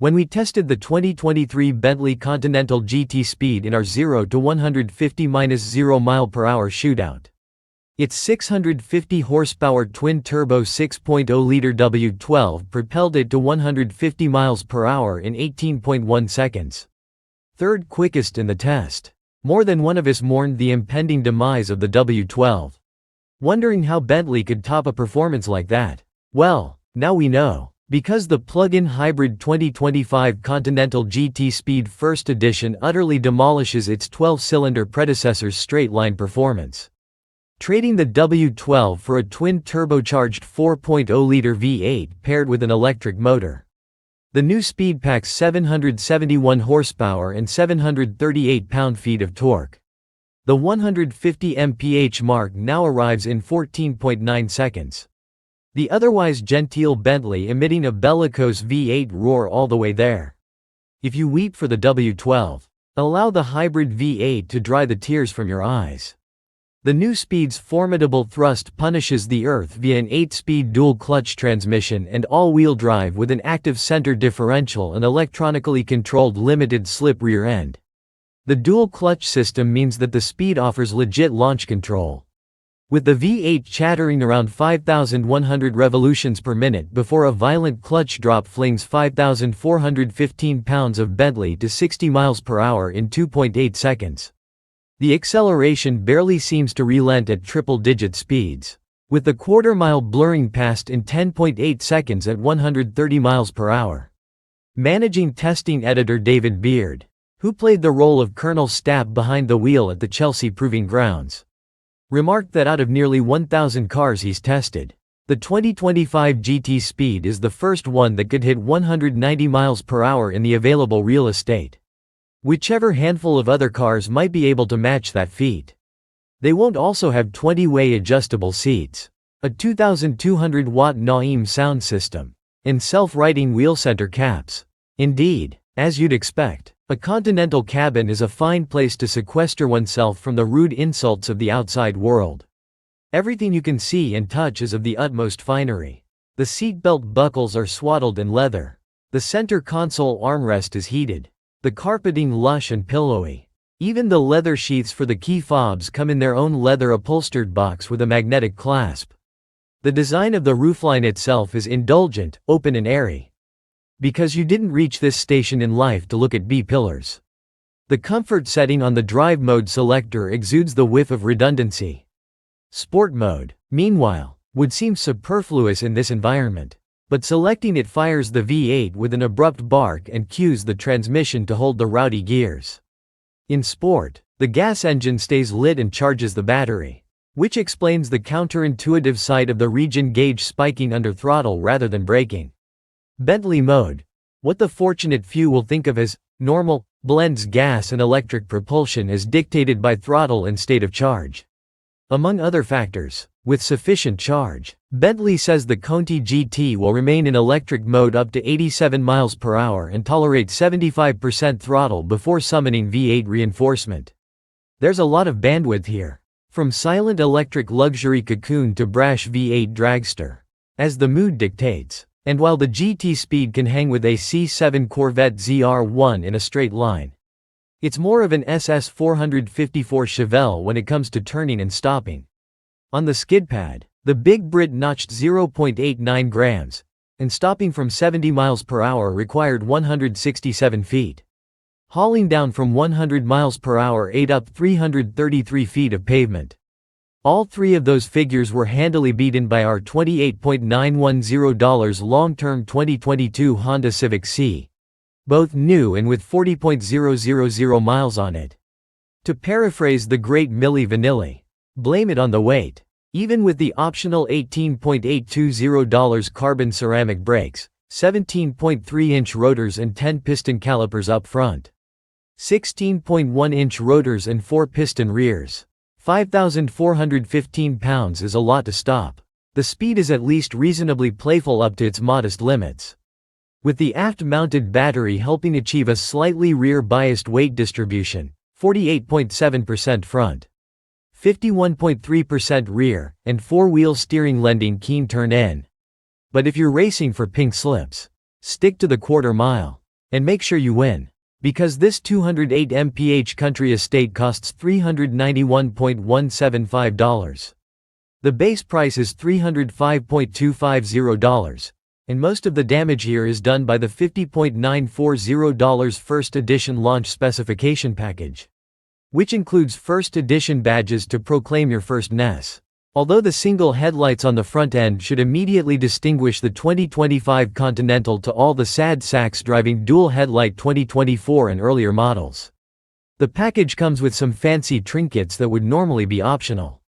When we tested the 2023 Bentley Continental GT speed in our 0 to 150-0 mph shootout. Its 650 horsepower twin-turbo 6.0-liter W12 propelled it to 150 mph in 18.1 seconds. Third quickest in the test. More than one of us mourned the impending demise of the W12. Wondering how Bentley could top a performance like that. Well, now we know. Because the plug-in hybrid 2025 Continental GT Speed First Edition utterly demolishes its 12-cylinder predecessor's straight-line performance. Trading the W12 for a twin-turbocharged 4.0-liter V8 paired with an electric motor. The new speed packs 771 horsepower and 738 pound-feet of torque. The 150 mph mark now arrives in 14.9 seconds. The otherwise genteel Bentley emitting a bellicose V8 roar all the way there. If you weep for the W12, allow the hybrid V8 to dry the tears from your eyes. The new speed's formidable thrust punishes the earth via an 8-speed dual-clutch transmission and all-wheel drive with an active center differential and electronically controlled limited-slip rear end. The dual-clutch system means that the speed offers legit launch control. With the V8 chattering around 5,100 revolutions per minute before a violent clutch drop flings 5,415 pounds of Bentley to 60 mph in 2.8 seconds. The acceleration barely seems to relent at triple-digit speeds, with the quarter-mile blurring past in 10.8 seconds at 130 mph. Managing testing editor David Beard, who played the role of Colonel Stapp behind the wheel at the Chelsea Proving Grounds, remarked that out of nearly 1,000 cars he's tested, the 2025 GT Speed is the first one that could hit 190 mph in the available real estate. Whichever handful of other cars might be able to match that feat. They won't also have 20-way adjustable seats, a 2,200-watt Naim sound system, and self-righting wheel center caps. Indeed, as you'd expect, a Continental cabin is a fine place to sequester oneself from the rude insults of the outside world. Everything you can see and touch is of the utmost finery. The seatbelt buckles are swaddled in leather. The center console armrest is heated. The carpeting lush and pillowy. Even the leather sheaths for the key fobs come in their own leather-upholstered box with a magnetic clasp. The design of the roofline itself is indulgent, open and airy. Because you didn't reach this station in life to look at B-pillars. The comfort setting on the drive mode selector exudes the whiff of redundancy. Sport mode, meanwhile, would seem superfluous in this environment. But selecting it fires the V8 with an abrupt bark and cues the transmission to hold the rowdy gears. In sport, the gas engine stays lit and charges the battery, which explains the counterintuitive sight of the regen gauge spiking under throttle rather than braking. Bentley mode, what the fortunate few will think of as normal, blends gas and electric propulsion as dictated by throttle and state of charge. Among other factors, with sufficient charge, Bentley says the Conti GT will remain in electric mode up to 87 mph and tolerate 75% throttle before summoning V8 reinforcement. There's a lot of bandwidth here. From silent electric luxury cocoon to brash V8 dragster. As the mood dictates. And while the GT Speed can hang with a C7 Corvette ZR1 in a straight line, it's more of an SS 454 Chevelle when it comes to turning and stopping. On the skid pad, the Big Brit notched 0.89 grams, and stopping from 70 mph required 167 feet. Hauling down from 100 mph ate up 333 feet of pavement. All three of those figures were handily beaten by our $28.910 long-term 2022 Honda Civic C. Both new and with 40,000 miles on it. To paraphrase the great Milli Vanilli, blame it on the weight. Even with the optional $18.820 carbon ceramic brakes, 17.3-inch rotors and 10-piston calipers up front, 16.1-inch rotors and 4-piston rears, 5,415 pounds is a lot to stop. The speed is at least reasonably playful up to its modest limits. With the aft-mounted battery helping achieve a slightly rear-biased weight distribution, 48.7% front, 51.3% rear, and four-wheel steering lending keen turn-in. But if you're racing for pink slips, stick to the quarter mile. And make sure you win. Because this 208 mph country estate costs $391.175. The base price is $305.250, and most of the damage here is done by the $50.940 first edition launch specification package, which includes first edition badges to proclaim your first NES. Although the single headlights on the front end should immediately distinguish the 2025 Continental to all the sad sacks driving dual headlight 2024 and earlier models. The package comes with some fancy trinkets that would normally be optional.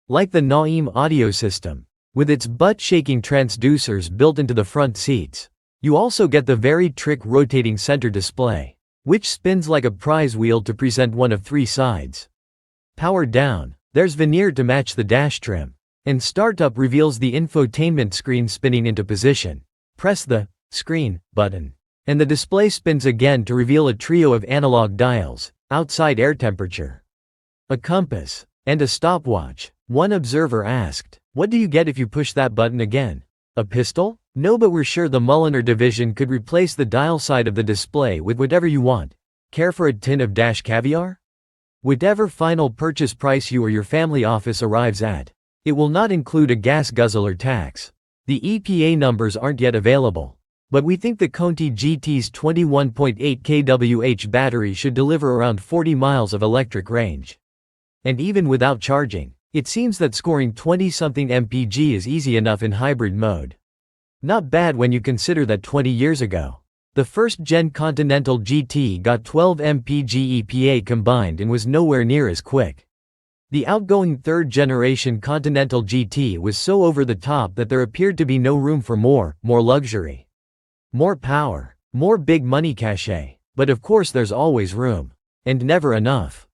Like the Naim audio system, with its butt-shaking transducers built into the front seats. You also get the very trick rotating center display, which spins like a prize wheel to present one of 3 sides. Power down. There's veneer to match the dash trim. And startup reveals the infotainment screen spinning into position. Press the screen button, and the display spins again to reveal a trio of analog dials, outside air temperature, a compass, and a stopwatch. One observer asked, "What do you get if you push that button again? A pistol?" No, but we're sure the Mulliner division could replace the dial side of the display with whatever you want. Care for a tin of dash caviar? Whatever final purchase price you or your family office arrives at, it will not include a gas guzzler tax. The EPA numbers aren't yet available, but we think the Conti GT's 21.8 kWh battery should deliver around 40 miles of electric range. And even without charging, it seems that scoring 20-something mpg is easy enough in hybrid mode. Not bad when you consider that 20 years ago, the first-gen Continental GT got 12 mpg EPA combined and was nowhere near as quick. The outgoing third-generation Continental GT was so over the top that there appeared to be no room for more luxury, more power, more big money cachet. But of course there's always room. And never enough.